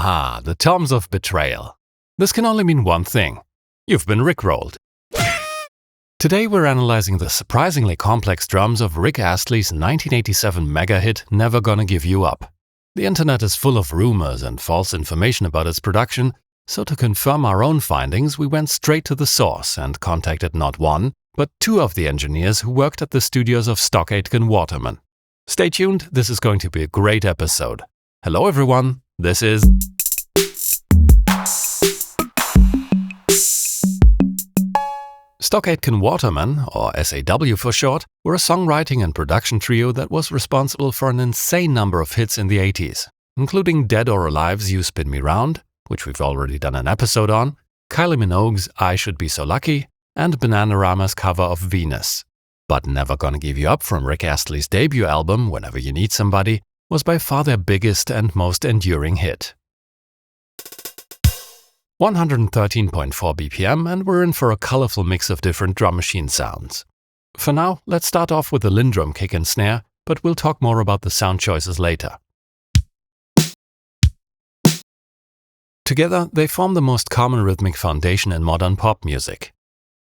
Ah, the toms of betrayal. This can only mean one thing. You've been rickrolled. Today we're analyzing the surprisingly complex drums of Rick Astley's 1987 mega hit Never Gonna Give You Up. The internet is full of rumors and false information about its production, so to confirm our own findings we went straight to the source and contacted not one, but two of the engineers who worked at the studios of Stock Aitken Waterman. Stay tuned, this is going to be a great episode. Hello everyone, this is... Stock Aitken Waterman, or SAW for short, were a songwriting and production trio that was responsible for an insane number of hits in the 80s, including Dead or Alive's You Spin Me Round, which we've already done an episode on, Kylie Minogue's I Should Be So Lucky, and Bananarama's cover of Venus. But Never Gonna Give You Up from Rick Astley's debut album, Whenever You Need Somebody, was by far their biggest and most enduring hit. 113.4 BPM, and we're in for a colorful mix of different drum machine sounds. For now, let's start off with the Lindrum kick and snare, but we'll talk more about the sound choices later. Together, they form the most common rhythmic foundation in modern pop music.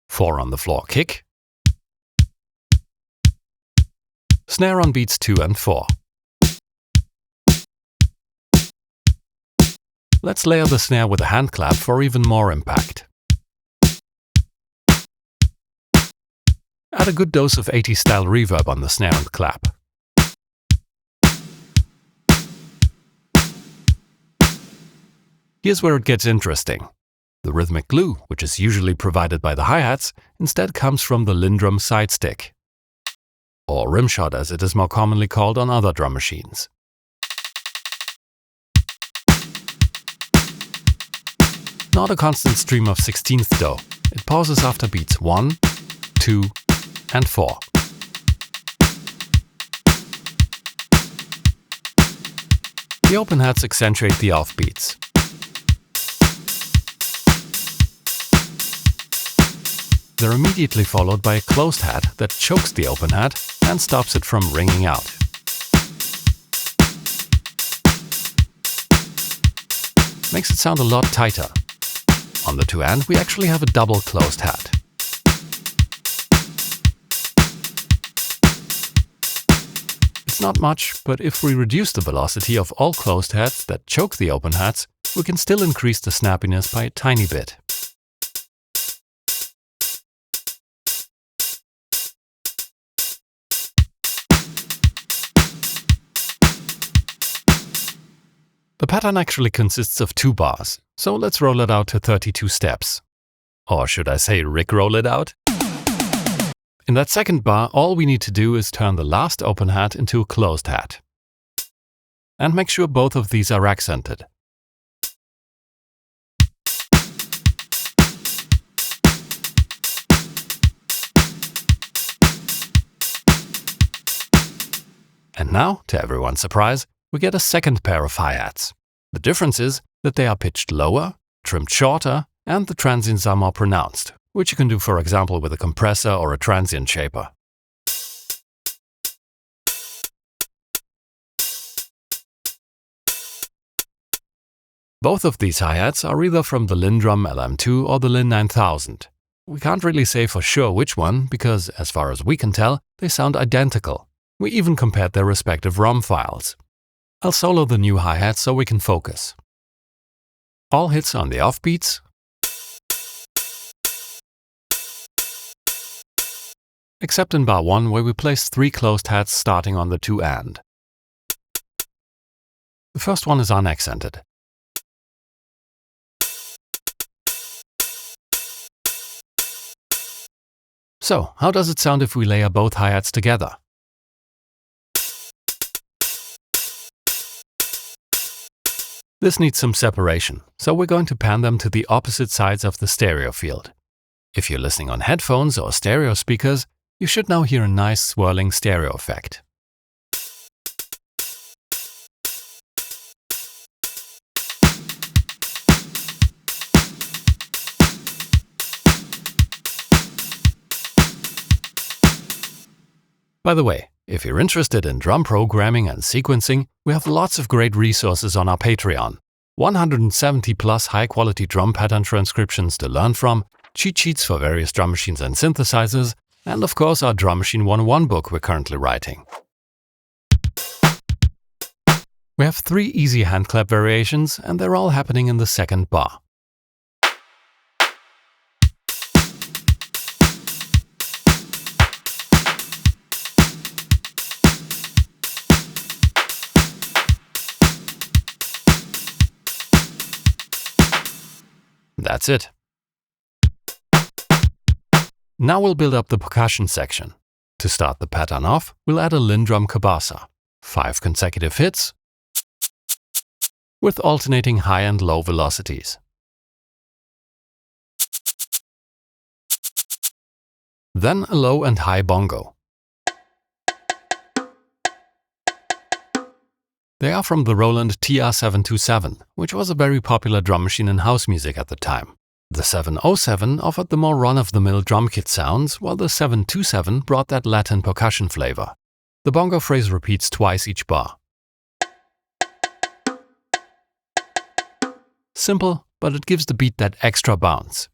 4 on the floor kick, snare on beats 2 and 4. Let's layer the snare with a hand clap for even more impact. Add a good dose of 80s style reverb on the snare and clap. Here's where it gets interesting. The rhythmic glue, which is usually provided by the hi-hats, instead comes from the Lindrum side stick, or rimshot as it is more commonly called on other drum machines. Not a constant stream of 16ths though, it pauses after beats 1, 2 and 4. The open hats accentuate the offbeats. They're immediately followed by a closed hat that chokes the open hat and stops it from ringing out. Makes it sound a lot tighter. On the 2 end, we actually have a double closed hat. It's not much, but if we reduce the velocity of all closed hats that choke the open hats, we can still increase the snappiness by a tiny bit. The pattern actually consists of 2 bars, so let's roll it out to 32 steps. Or should I say rickroll it out? In that second bar, all we need to do is turn the last open hat into a closed hat. And make sure both of these are accented. And now, to everyone's surprise, we get a second pair of hi-hats. The difference is that they are pitched lower, trimmed shorter, and the transients are more pronounced, which you can do for example with a compressor or a transient shaper. Both of these hi-hats are either from the Lindrum LM2 or the Lin 9000. We can't really say for sure which one, because as far as we can tell, they sound identical. We even compared their respective ROM files. I'll solo the new hi-hats so we can focus. All hits on the offbeats, except in bar 1 where we place 3 closed hats starting on the 2 and. The first one is unaccented. So, how does it sound if we layer both hi-hats together? This needs some separation, so we're going to pan them to the opposite sides of the stereo field. If you're listening on headphones or stereo speakers, you should now hear a nice swirling stereo effect. By the way, if you're interested in drum programming and sequencing, we have lots of great resources on our Patreon. 170 plus high-quality drum pattern transcriptions to learn from, cheat sheets for various drum machines and synthesizers, and of course our Drum Machine 101 book we're currently writing. We have 3 easy hand clap variations, and they're all happening in the second bar. That's it. Now we'll build up the percussion section. To start the pattern off, we'll add a Lindrum cabasa, 5 consecutive hits, with alternating high and low velocities. Then a low and high bongo. They are from the Roland TR-727, which was a very popular drum machine in house music at the time. The 707 offered the more run-of-the-mill drum kit sounds, while the 727 brought that Latin percussion flavor. The bongo phrase repeats twice each bar. Simple, but it gives the beat that extra bounce.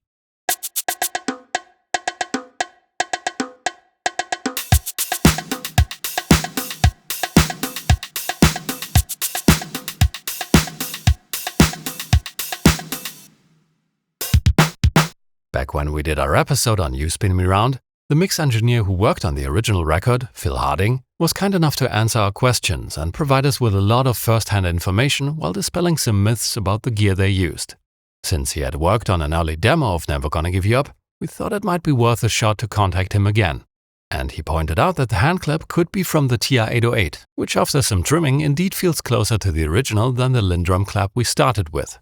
Back when we did our episode on You Spin Me Round, the mix engineer who worked on the original record, Phil Harding, was kind enough to answer our questions and provide us with a lot of first-hand information while dispelling some myths about the gear they used. Since he had worked on an early demo of Never Gonna Give You Up, we thought it might be worth a shot to contact him again. And he pointed out that the hand clap could be from the TR-808, which after some trimming indeed feels closer to the original than the Lindrum clap we started with.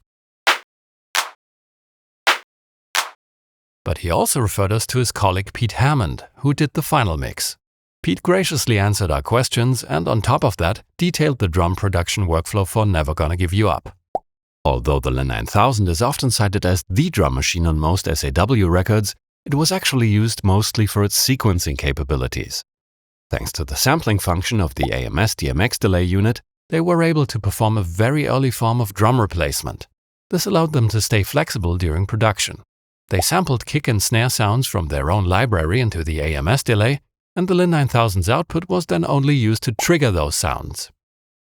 But he also referred us to his colleague Pete Hammond, who did the final mix. Pete graciously answered our questions and on top of that, detailed the drum production workflow for Never Gonna Give You Up. Although the Lin 9000 is often cited as the drum machine on most SAW records, it was actually used mostly for its sequencing capabilities. Thanks to the sampling function of the AMS DMX delay unit, they were able to perform a very early form of drum replacement. This allowed them to stay flexible during production. They sampled kick and snare sounds from their own library into the AMS delay, and the Lin 9000's output was then only used to trigger those sounds.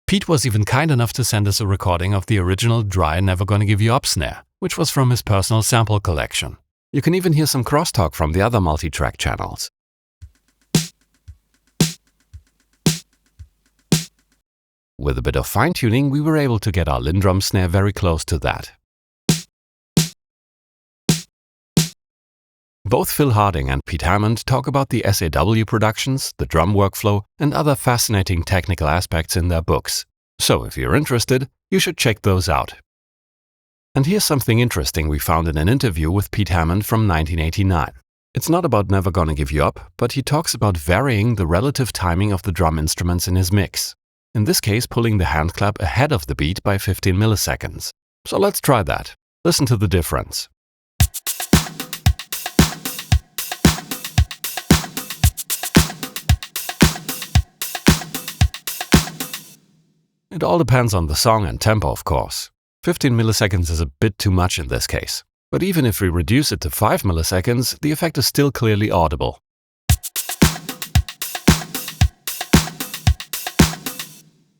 Pete was even kind enough to send us a recording of the original dry Never Gonna Give You Up snare, which was from his personal sample collection. You can even hear some crosstalk from the other multi-track channels. With a bit of fine-tuning, we were able to get our Lindrum snare very close to that. Both Phil Harding and Pete Hammond talk about the SAW productions, the drum workflow, and other fascinating technical aspects in their books. So if you're interested, you should check those out. And here's something interesting we found in an interview with Pete Hammond from 1989. It's not about Never Gonna Give You Up, but he talks about varying the relative timing of the drum instruments in his mix. In this case, pulling the hand clap ahead of the beat by 15 milliseconds. So let's try that. Listen to the difference. It all depends on the song and tempo, of course. 15 milliseconds is a bit too much in this case. But even if we reduce it to 5 milliseconds, the effect is still clearly audible.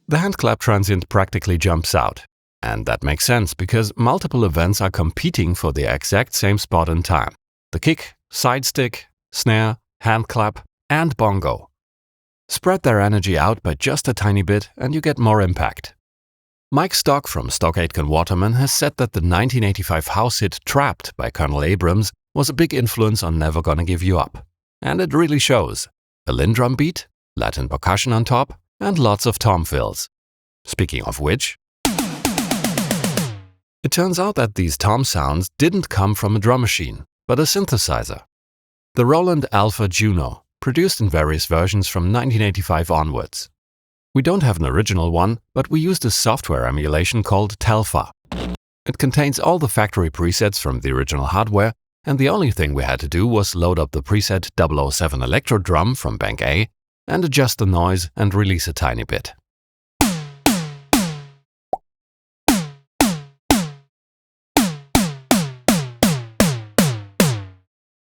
The hand clap transient practically jumps out. And that makes sense because multiple events are competing for the exact same spot in time. The kick, side stick, snare, hand clap, and bongo. Spread their energy out by just a tiny bit and you get more impact. Mike Stock from Stock Aitken Waterman has said that the 1985 house hit Trapped by Colonel Abrams was a big influence on Never Gonna Give You Up. And it really shows. A Lindrum beat, Latin percussion on top, and lots of tom fills. Speaking of which, it turns out that these tom sounds didn't come from a drum machine, but a synthesizer. The Roland Alpha Juno, produced in various versions from 1985 onwards. We don't have an original one, but we used a software emulation called TAL-Pha. It contains all the factory presets from the original hardware, and the only thing we had to do was load up the preset 007 Electro Drum from Bank A and adjust the noise and release a tiny bit.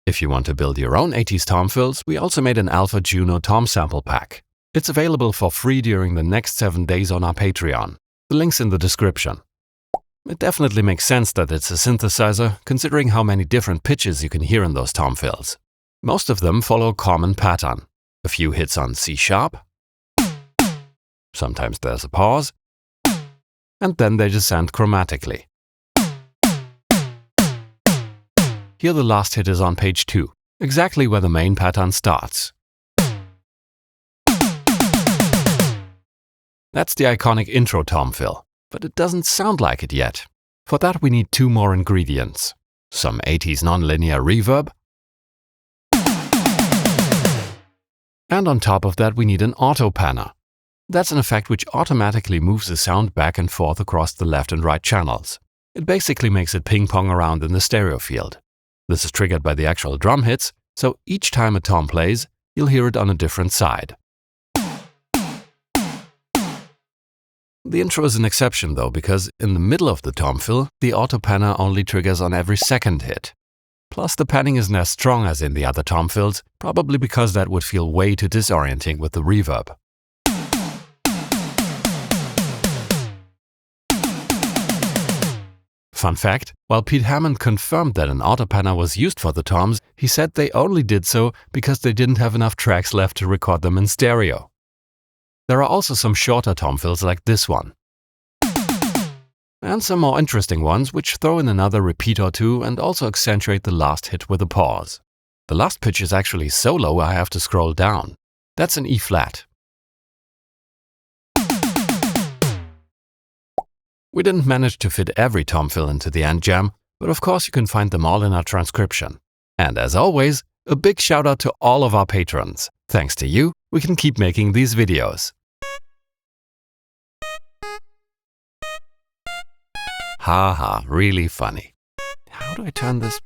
If you want to build your own 80s tom fills, we also made an Alpha Juno tom sample pack. It's available for free during the next 7 days on our Patreon. The link's in the description. It definitely makes sense that it's a synthesizer, considering how many different pitches you can hear in those tom fills. Most of them follow a common pattern. A few hits on C sharp, sometimes there's a pause, and then they descend chromatically. Here the last hit is on page 2, exactly where the main pattern starts. That's the iconic intro tom fill, but it doesn't sound like it yet. For that we need 2 more ingredients. Some 80s nonlinear reverb, and on top of that we need an auto panner. That's an effect which automatically moves the sound back and forth across the left and right channels. It basically makes it ping-pong around in the stereo field. This is triggered by the actual drum hits, so each time a tom plays, you'll hear it on a different side. The intro is an exception though, because in the middle of the tom fill, the auto panner only triggers on every second hit. Plus the panning isn't as strong as in the other tom fills, probably because that would feel way too disorienting with the reverb. Fun fact, while Pete Hammond confirmed that an auto panner was used for the toms, he said they only did so because they didn't have enough tracks left to record them in stereo. There are also some shorter tom fills like this one. And some more interesting ones which throw in another repeat or two and also accentuate the last hit with a pause. The last pitch is actually so low I have to scroll down. That's an E flat. We didn't manage to fit every tom fill into the end jam, but of course you can find them all in our transcription. And as always, a big shout out to all of our patrons. Thanks to you, we can keep making these videos. Haha, really funny. How do I turn this?